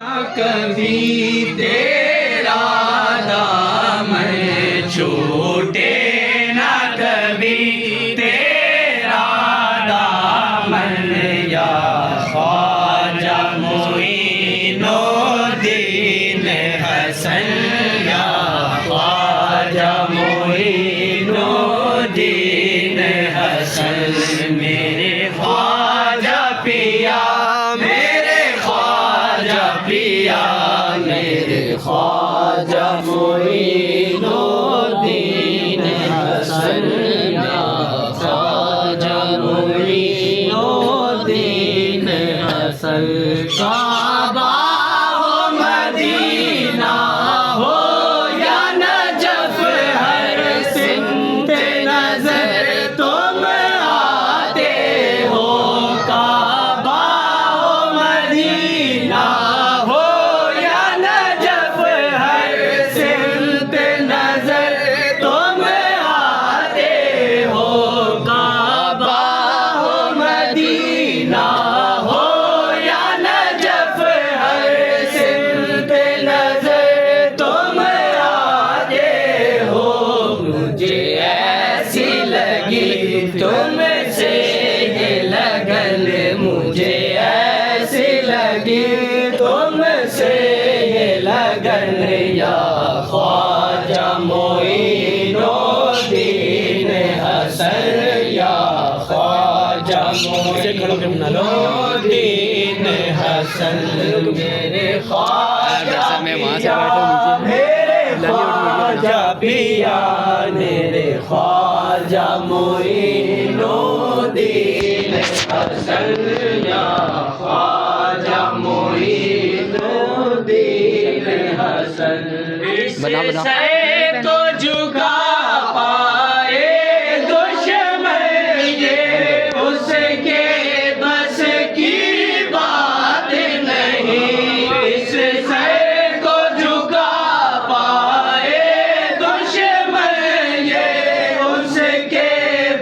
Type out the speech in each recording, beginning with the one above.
کبھی تیرا دامن چھوٹے نہ کبھی تیرا دامن یا خواجہ معین الدین حسن یا خواجہ معین الدین حسن میرے خواجہ پیا میرے خواجہ معین الدین حسن یا خواجہ معین الدین حسن کعبہ ہو مدینہ ہو یا نجف ہر سمت نظر تم آتے ہو کعبہ ہو مدینہ تم سے یہ لگن مجھے ایسی لگی تم سے یہ لگن یا خواجہ معین الدین حسن یا خواجہ معین الدین حسن میرے خواجہ پیا میرے خواجہ معین الدین حسن یا خواجہ معین الدین حسن اس سے تو جھکا پائے دشمن یہ اس کے بس کی بات نہیں اس سے تو جھکا پائے دشمن یہ اس کے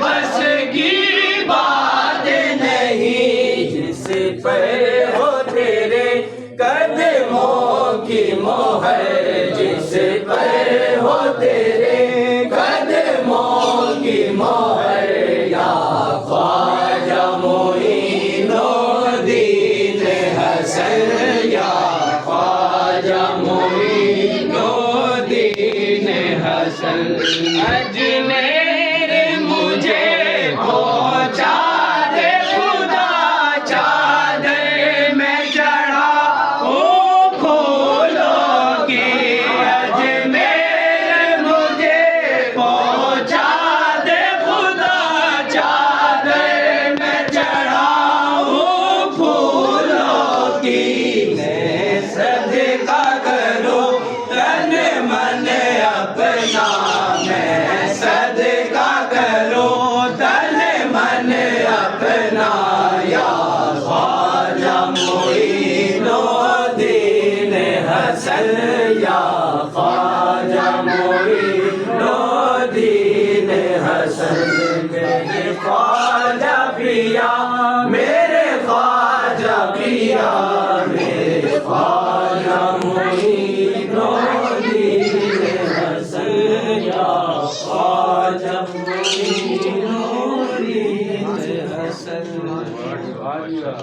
بس کی بات نہیں جس پر ہو تیرے قدموں کی مہر جس پر ہو تیرے قدموں کی مہر یا خواجہ معین الدین حسن یا خواجہ معین الدین حسن اجمیر مجھے پہنچا دے خدا چادر میں چڑھا ہوں پھولوں کی اجمیر مجھے پہنچا دے خدا چادر میں چڑھا ہوں پھولوں کی میں صدقہ کروں تن من اپنا میں صدقہ کروں تن من اپنا یا خواجہ معین الدین حسن یا خواجہ معین الدین حسن میرے خواجہ پیا میرے خواجہ پیا